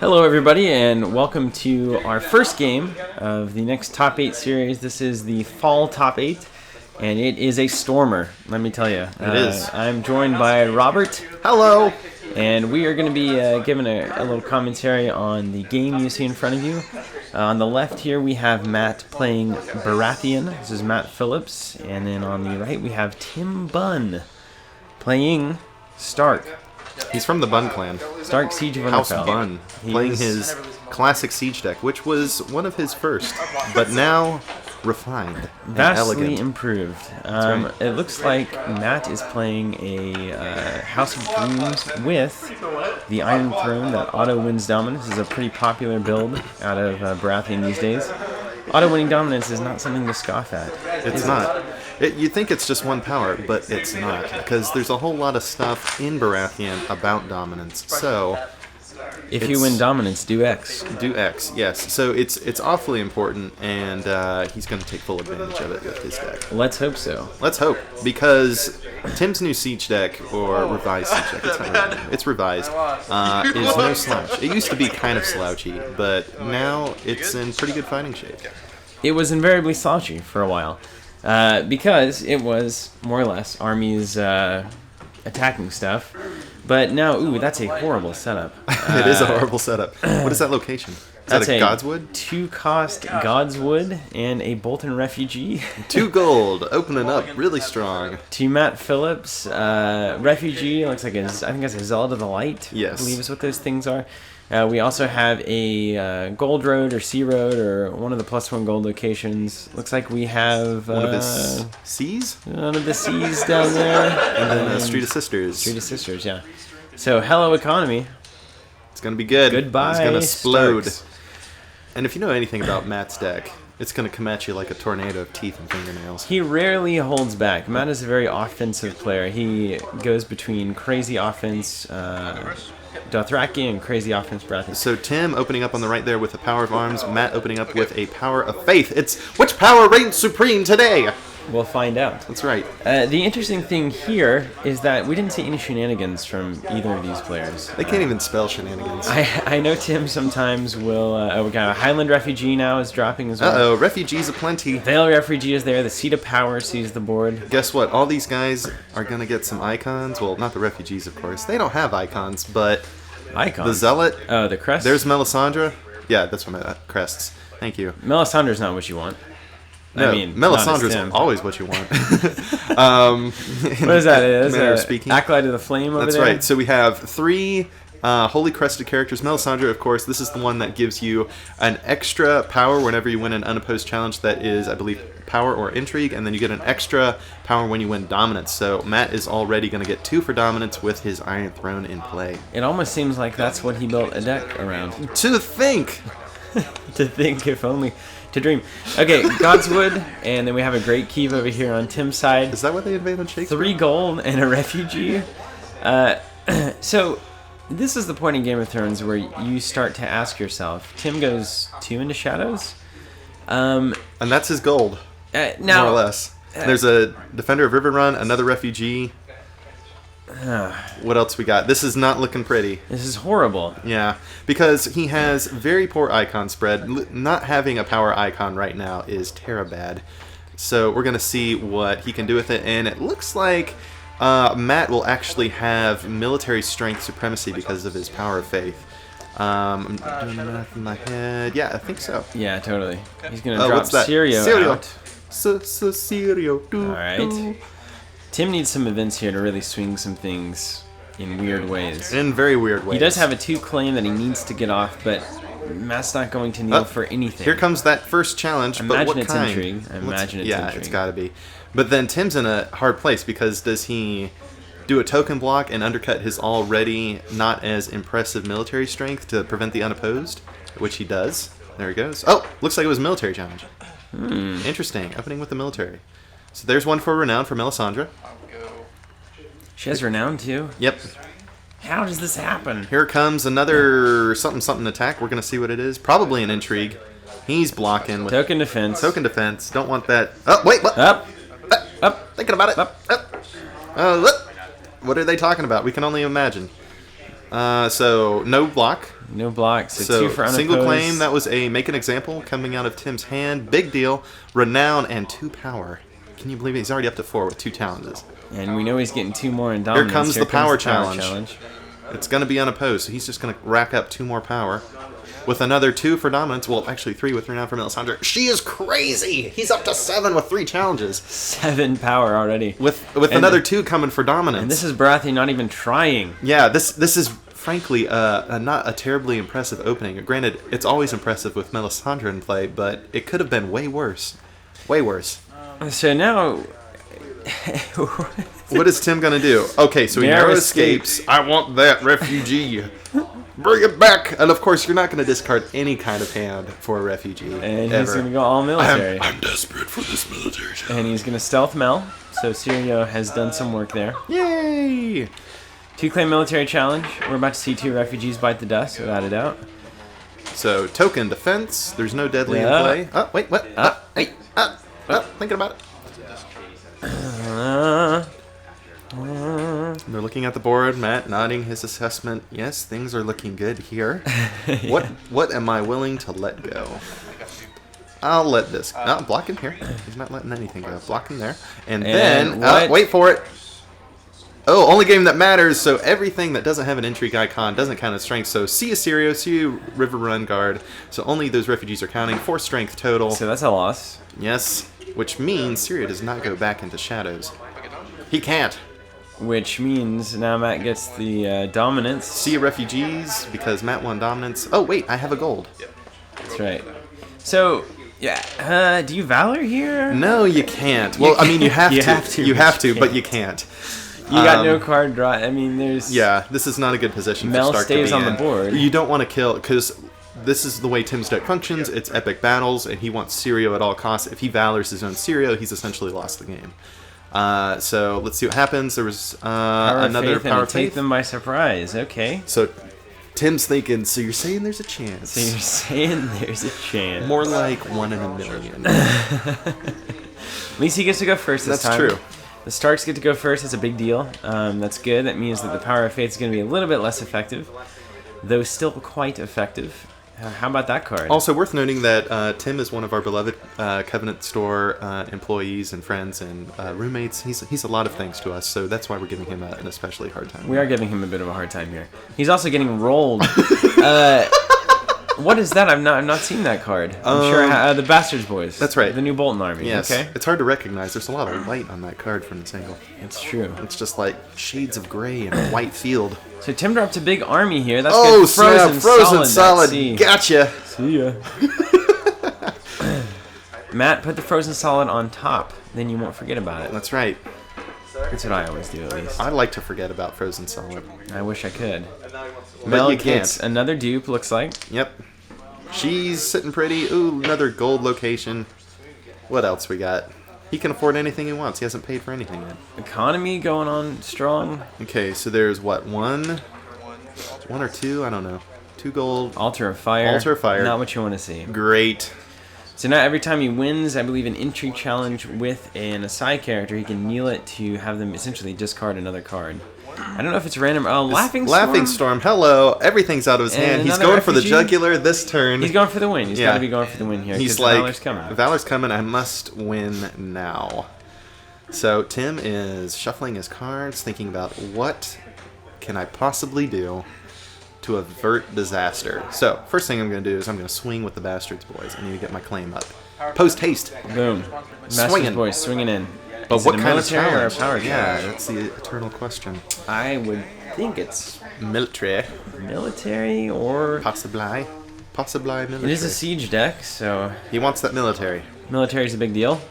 Hello everybody and welcome to our first game of the next Top 8 series. This is the Fall Top 8 and it is a stormer, let me tell you. It is. I'm joined by Robert. Hello! And we are going to be giving a little commentary on the game you see in front of you. On the left here we have Matt playing Baratheon. This is Matt Phillips. And then on the right we have Tim Bunn playing Stark. He's from the Bunn clan. Stark Siege of House Winterfell. Bunn, playing his classic siege deck, which was one of his first, but now refined and Vastly elegant. improved. Right. It looks like Matt is playing a House of Dreams with the Iron Throne that auto-wins dominance. This is a pretty popular build out of Baratheon these days. Auto-winning dominance is not something to scoff at. It's not. You think it's just one power, but it's not, because there's a whole lot of stuff in Baratheon about dominance. So, If you win dominance, do X. do X, yes. So it's awfully important, and he's going to take full advantage of it with his deck. Let's hope so. Let's hope, because Tim's new siege deck, or revised siege deck, it's not really new, it's revised, is no slouch. It used to be kind of slouchy, but now it's in pretty good fighting shape. It was invariably slouchy for a while. Because it was, more or less, armies attacking stuff. But now, ooh, that's a horrible setup. It is a horrible setup. What is that location? Is that a Godswood? 2-cost Godswood and a Bolton Refugee. 2 gold, opening up really strong. To Matt Phillips, Refugee, looks like I think it's a Zelda the Light. Yes. I believe is what those things are. We also have a Gold Road or Sea Road or one of the +1 gold locations. Looks like we have One of his seas? one of the seas down there. And then Street of Sisters. Street of Sisters, yeah. So, hello economy. It's going to be good. Goodbye, It's going to explode. Starks. And if you know anything about Matt's deck, it's going to come at you like a tornado of teeth and fingernails. He rarely holds back. Matt is a very offensive player. He goes between crazy offense, Dothraki, and crazy offense, Baratheon. So Tim opening up on the right there with a power of arms, Matt opening up with a power of faith. It's which power reigns supreme today? We'll find out. That's right. The interesting thing here is that we didn't see any shenanigans from either of these players. They can't even spell shenanigans. I know Tim sometimes will... we got a Highland Refugee now is dropping as well. Uh-oh, refugees aplenty. Vale Refugee is there. The Seat of Power sees the board. Guess what? All these guys are going to get some icons. Well, not the refugees, of course. They don't have icons, but... Icons? The Zealot. Oh, the crest? There's Melisandre. Yeah, that's what my crests. Thank you. Melisandre's not what you want. No, I mean, Melisandre's always what you want. What is that? Is manner of that speaking. Acolyte of the Flame over That's there? right. So we have 3 holy crested characters. Melisandre, of course, this is the one that gives you an extra power whenever you win an unopposed challenge that is, I believe, power or intrigue, and then you get an extra power when you win dominance. So Matt is already going to get 2 for dominance with his Iron Throne in play. It almost seems like that's what he built a deck around. To think! To think, if only. To dream. Okay, Godswood, and then we have a Great Keeve over here on Tim's side. Is that what they invade on Shakespeare? 3 gold and a Refugee. So, this is the point in Game of Thrones where you start to ask yourself, Tim goes 2 into Shadows? And that's his gold, Now, more or less. There's a Defender of River Run, another Refugee. What else we got? This is not looking pretty. This is horrible. Yeah, because he has very poor icon spread. Not having a power icon right now is terribad. So we're going to see what he can do with it. And it looks like Matt will actually have military strength supremacy because of his power of faith. I'm doing the math in my head. Yeah, I think so. Yeah, totally. He's going to drop what's that? Sirio out. Sirio. Alright. Tim needs some events here to really swing some things in weird ways. In very weird ways. He does have a 2 claim that he needs to get off, but Matt's not going to kneel for anything. Here comes that first challenge, but what it's kind? intrigue. I imagine it's yeah, intrigue. It's got to be. But then Tim's in a hard place because does he do a token block and undercut his already not as impressive military strength to prevent the unopposed, which he does. There he goes. Oh, looks like it was a military challenge. Interesting. Opening with the military. So there's one for Renown for Melisandre. She has Renown too? Yep. How does this happen? Here comes another something attack. We're going to see what it is. Probably an intrigue. He's blocking with Token defense. token defense. Don't want that. Oh, wait, what? Up. Up. Thinking about it. Up. What are they talking about? We can only imagine. So, no block. No blocks. So, So 2 for unopposed. single claim, that was a make an example coming out of Tim's hand. Big deal. Renown and 2 power. Can you believe it? He's already up to 4 with 2 challenges. And we know he's getting 2 more in dominance. Here comes the power challenge. It's going to be unopposed, so he's just going to rack up 2 more power. With another 2 for dominance. Well, actually 3 with Renown for Melisandre. She is crazy! He's up to 7 with 3 challenges. 7 power already. With another 2 coming for dominance. And this is Baratheon not even trying. Yeah, this is frankly not a terribly impressive opening. Granted, it's always impressive with Melisandre in play, but it could have been way worse. Way worse. So now... What is Tim going to do? Okay, so he narrow escapes. I want that refugee. Bring it back! And of course, you're not going to discard any kind of hand for a refugee. And ever. he's going to go all military. I'm desperate for this military challenge. And he's going to stealth Mel. So Syrio has done some work there. Yay! 2 claim military challenge. We're about to see 2 refugees bite the dust, without a doubt. So token defense. There's no deadly in play. Oh, wait, what? Thinking about it. They're looking at the board. Matt nodding his assessment. Yes, things are looking good here. What am I willing to let go? I'll let this. Blocking here. He's not letting anything go. Blocking there. And then, wait for it. Oh, only game that matters. So everything that doesn't have an intrigue icon doesn't count as strength. So see you, Syrio. See you, River Run Guard. So only those refugees are counting. 4 strength total. So that's a loss. Yes. Which means Syrio does not go back into shadows. He can't. Which means now Matt gets the dominance. See you, refugees, because Matt won dominance. Oh, wait, I have a gold. That's right. So, yeah, do you Valor here? No, you can't. Well, I mean, you have to. You have to, but you can't. You got no card draw. I mean, there's... Yeah, this is not a good position Mel for Stark to be stays on in. the board. You don't want to kill, because this is the way Tim's deck functions. It's epic battles, and he wants Syrio at all costs. If he Valors his own Syrio, he's essentially lost the game. So let's see what happens. There was another Power of Faith. Take them by surprise. Okay. So Tim's thinking, so you're saying there's a chance. So you're saying there's a chance. More like 1 in a million. At least he gets to go first this time. That's true. The Starks get to go first. That's a big deal. That's good. That means that the Power of Faith is going to be a little bit less effective, though still quite effective. How about that card? Also worth noting that Tim is one of our beloved Covenant Store employees and friends and roommates. He's a lot of things to us, so that's why we're giving him an especially hard time. We are giving him a bit of a hard time here. He's also getting rolled. What is that? I've not seen that card. I'm sure the Bastards Boys. That's right. The new Bolton Army. Yes. Okay. It's hard to recognize. There's a lot of light on that card from this angle. It's true. It's just like shades of gray in a white field. So Tim dropped a big army here. That's good. Frozen, Frozen solid. Gotcha. See ya. Matt, put the Frozen Solid on top. Then you won't forget about it. That's right. That's what I always do, at least. I like to forget about Frozen Solid. I wish I could. But you gets can't. Another dupe, looks like. Yep. She's sitting pretty. Ooh, another gold location. What else we got? He can afford anything he wants. He hasn't paid for anything yet. Economy going on strong. Okay, so there's what, 1 or 2? I don't know. 2 gold. Altar of Fire. Altar of Fire. Not what you want to see. Great. So now every time he wins, I believe, an intrigue challenge with an Asai character, he can kneel it to have them essentially discard another card. I don't know if it's random. Oh, Laughing Storm. Laughing Storm, hello. Everything's out of his hand. He's going for the jugular this turn. He's going for the win. He's got to be going for the win here. He's like, Valor's coming. Valor's coming. I must win now. So Tim is shuffling his cards, thinking about what can I possibly do to avert disaster. So first thing I'm going to do is I'm going to swing with the Bastards Boys. I need to get my claim up. Post haste. Boom. Bastards Boys swinging in. But Is what it a kind of military or a challenge? power Yeah, challenge? that's the eternal question. I would think it's Military. military or... Possibly military. It is a siege deck, so He wants that military. military is a big deal.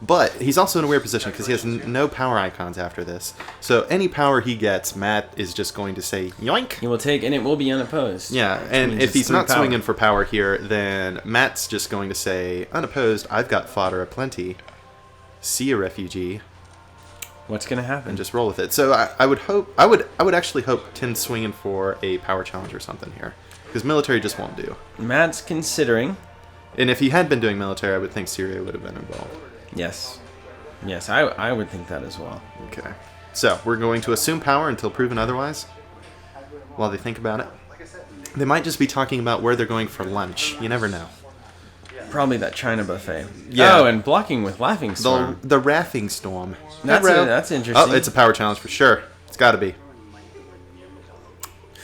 But he's also in a weird position because he has no power icons after this. So any power he gets, Matt is just going to say, yoink. He will take, and it will be unopposed. Yeah, Which and means if it's he's 3 not power. swinging for power here, then Matt's just going to say, unopposed, I've got fodder aplenty. See a refugee. What's going to happen? And just roll with it. So I would actually hope Tim's swinging for a power challenge or something here. Because military just won't do. Matt's considering. And if he had been doing military, I would think Syria would have been involved. Yes. Yes, I would think that as well. Okay. So, we're going to assume power until proven otherwise. While they think about it. They might just be talking about where they're going for lunch. You never know. Probably that China buffet. Yeah. Oh, and blocking with Laughing Storm. The Raffing Storm. That's interesting. Oh, it's a power challenge for sure. It's got to be.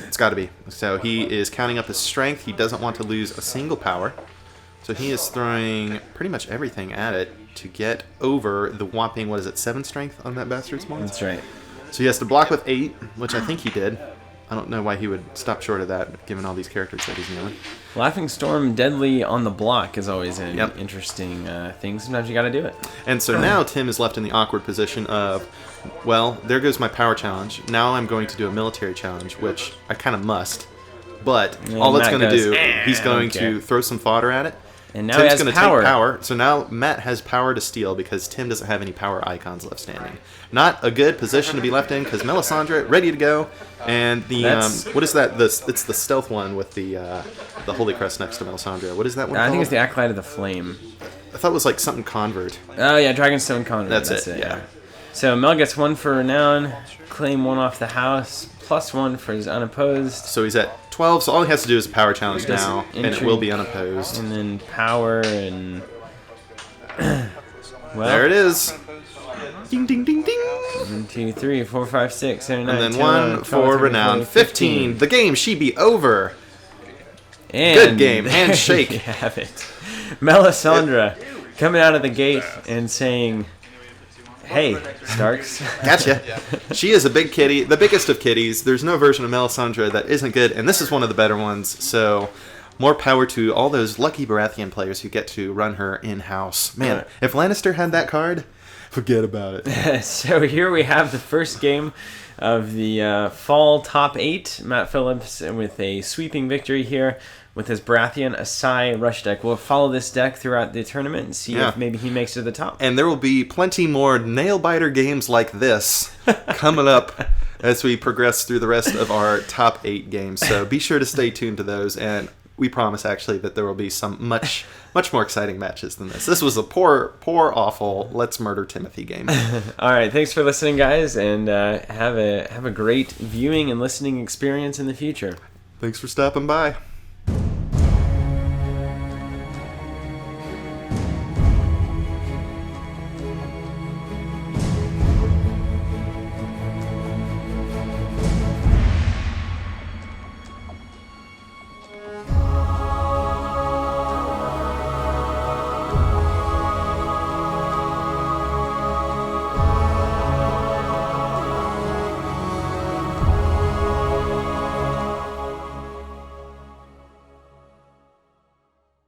It's got to be. So he is counting up his strength. He doesn't want to lose a single power. So he is throwing pretty much everything at it to get over the whopping, 7 strength on that bastard's mod? That's right. So he has to block with 8, which I think he did. I don't know why he would stop short of that, given all these characters that he's nailing. Laughing Storm deadly on the block is always an interesting thing. Sometimes you got to do it. And so now Tim is left in the awkward position of, well, there goes my power challenge. Now I'm going to do a military challenge, which I kind of must. But all it's going to do, he's going to throw some fodder at it. And now Tim's he has going to power. take power. So now Matt has power to steal because Tim doesn't have any power icons left standing. Not a good position to be left in because Melisandre ready to go, and the what is that? It's the stealth one with the Holy Crest next to Melisandre. What is that one I called? think it's the Acolyte of the Flame. I thought it was like something convert. Oh yeah, Dragonstone Convert. That's it. Yeah. So Mel gets 1 for renown, claim 1 off the house, +1 for his unopposed. So he's at 12. So all he has to do is a power challenge Does now, and it will be unopposed. And then power and well, There it is. Ding ding ding ding. 1, 2, 3, 4, 5, 6, 7, 9, And then 10, 1 11, 12, for 13, renown. 14, 15. The game she be over. And Good game. there Handshake. you have it. Melisandre coming out of the gate and saying, "Hey, Starks." Gotcha. She is a big kitty, the biggest of kitties. There's no version of Melisandre that isn't good, and this is one of the better ones. So, more power to all those lucky Baratheon players who get to run her in-house. Man, if Lannister had that card, forget about it. So here we have the first game of the fall top 8. Matt Phillips with a sweeping victory here with his Baratheon Asai Rush deck. We'll follow this deck throughout the tournament and see if maybe he makes it to the top. And there will be plenty more nail-biter games like this coming up as we progress through the rest of our top 8 games. So be sure to stay tuned to those, and we promise actually that there will be some much more exciting matches than this. This was a poor, awful Let's Murder Timothy game. All right, thanks for listening, guys, and have a great viewing and listening experience in the future. Thanks for stopping by.